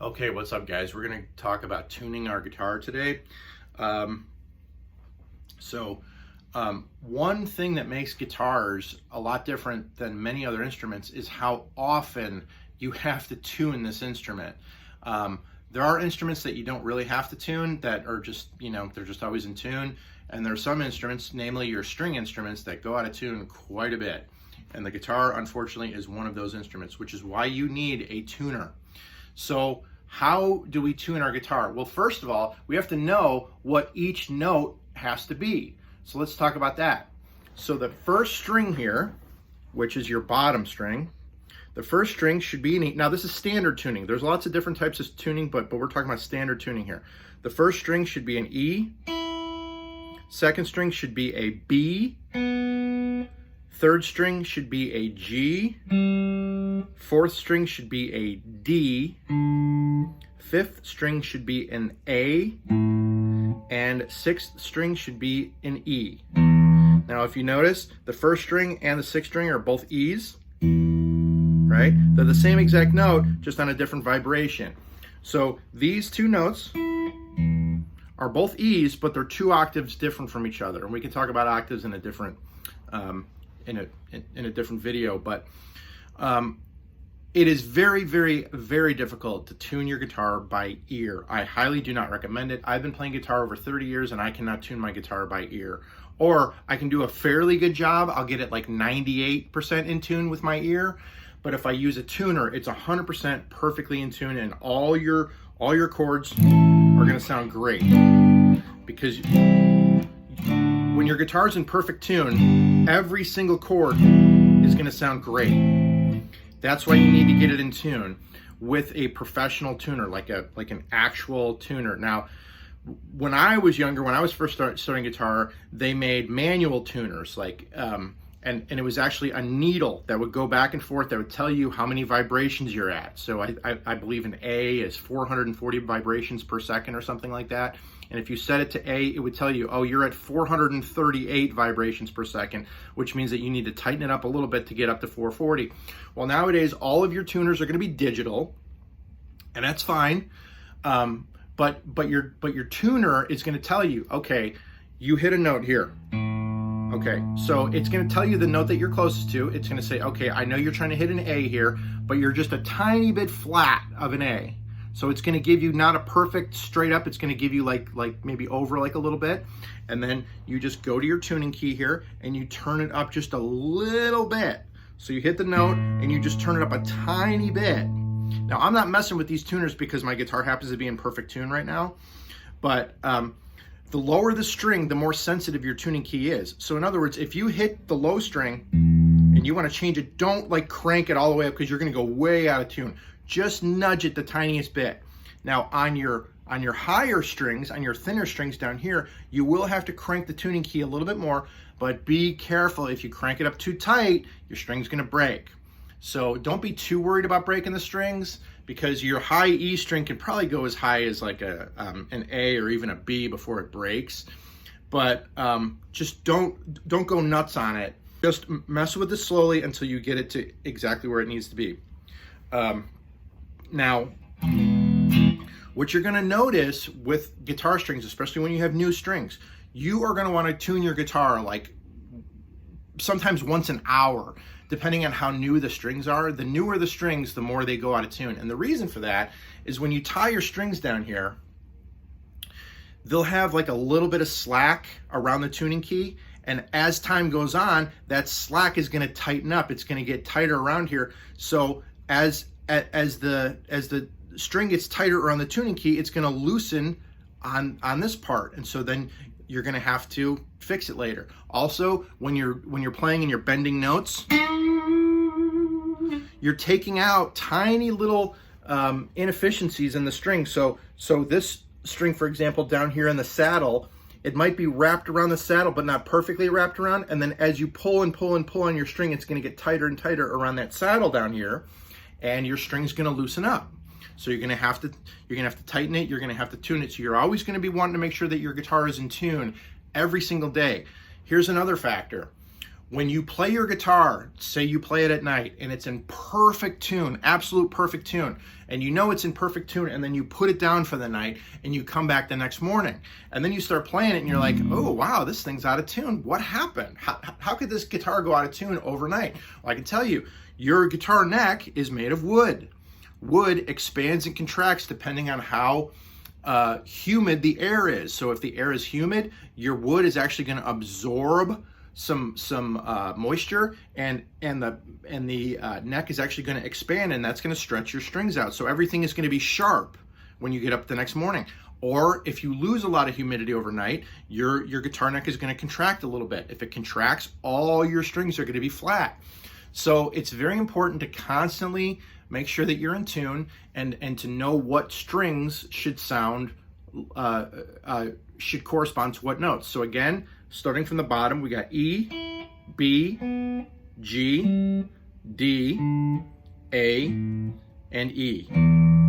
Okay, what's up, guys? We're going to talk about tuning our guitar today. Um, One thing that makes guitars a lot different than many other instruments is how often you have to tune this instrument. Um, there are instruments that you don't really have to tune, that are just, they're just always in tune. And there are some instruments, namely your string instruments, that go out of tune quite a bit. And the guitar, unfortunately, is one of those instruments, which is why you need a tuner. So how do we tune our guitar? Well, first of all, we have to know what each note has to be. So let's talk about that. So the first string here, which is your bottom string, the first string should be an E. Now this is standard tuning. There's lots of different types of tuning, but we're talking about standard tuning here. The first string should be an E. Second string should be a B. Third string should be a G. Fourth string should be a D. Fifth string should be an A. And sixth string should be an E. Now if you notice, the first string and the sixth string are both E's, right? They're the same exact note, just on a different vibration. So these two notes are both E's, but they're 2 octaves different from each other. And we can talk about octaves in a different in a different video, but it is very, very, very difficult to tune your guitar by ear. I highly do not recommend it. I've been playing guitar over 30 years and I cannot tune my guitar by ear. Or I can do a fairly good job. I'll get it like 98% in tune with my ear. But if I use a tuner, it's 100% perfectly in tune, and all your chords are gonna sound great. Because when your guitar's in perfect tune, every single chord is gonna sound great. That's why you need to get it in tune with a professional tuner, like an actual tuner. Now, when I was younger, when I was first starting guitar, they made manual tuners, and it was actually a needle that would go back and forth that would tell you how many vibrations you're at. So I believe an A is 440 vibrations per second or something like that. And if you set it to A, it would tell you, oh, you're at 438 vibrations per second, which means that you need to tighten it up a little bit to get up to 440. Well, nowadays, all of your tuners are going to be digital, and that's fine. But your tuner is going to tell you, okay, you hit a note here. Okay, so it's going to tell you the note that you're closest to. It's going to say, okay, I know you're trying to hit an A here, but you're just a tiny bit flat of an A. So it's going to give you not a perfect straight up. It's going to give you like maybe over like a little bit. And then you just go to your tuning key here and you turn it up just a little bit. So you hit the note and you just turn it up a tiny bit. Now I'm not messing with these tuners because my guitar happens to be in perfect tune right now. But the lower the string, the more sensitive your tuning key is. So in other words, if you hit the low string and you want to change it, don't like crank it all the way up because you're going to go way out of tune. Just nudge it the tiniest bit. Now on your higher strings, on your thinner strings down here, you will have to crank the tuning key a little bit more, but be careful. If you crank it up too tight, your string's going to break. So don't be too worried about breaking the strings, because your high E string can probably go as high as like an A or even a B before it breaks. But just don't go nuts on it. Just mess with it slowly until you get it to exactly where it needs to be. Now, what you're going to notice with guitar strings, especially when you have new strings, you are going to want to tune your guitar like sometimes once an hour, depending on how new the strings are. The newer the strings, the more they go out of tune. And the reason for that is when you tie your strings down here, they'll have like a little bit of slack around the tuning key. And as time goes on, that slack is going to tighten up. It's going to get tighter around here. So as the string gets tighter around the tuning key, it's going to loosen on this part. And so then you're going to have to fix it later. Also, when you're playing and you're bending notes, you're taking out tiny little inefficiencies in the string. So this string, for example, down here in the saddle, it might be wrapped around the saddle, but not perfectly wrapped around. And then as you pull and pull and pull on your string, it's going to get tighter and tighter around that saddle down here, and your string's going to loosen up. So you're going to have to tighten it. You're going to have to tune it. So you're always going to be wanting to make sure that your guitar is in tune every single day. Here's another factor. When you play your guitar, say you play it at night and it's in perfect tune, absolute perfect tune, and you know it's in perfect tune, and then you put it down for the night and you come back the next morning and then you start playing it and you're like, oh wow, this thing's out of tune. What happened? How could this guitar go out of tune overnight? Well, I can tell you, your guitar neck is made of wood. Wood expands and contracts depending on how humid the air is. So if the air is humid, your wood is actually going to absorb some moisture, and the neck is actually going to expand, and that's going to stretch your strings out. So everything is going to be sharp when you get up the next morning. Or if you lose a lot of humidity overnight, your guitar neck is going to contract a little bit. If it contracts, all your strings are going to be flat. So it's very important to constantly make sure that you're in tune, and to know what strings should sound should correspond to what notes. So again, starting from the bottom, we got E, B, G, D, A, and E.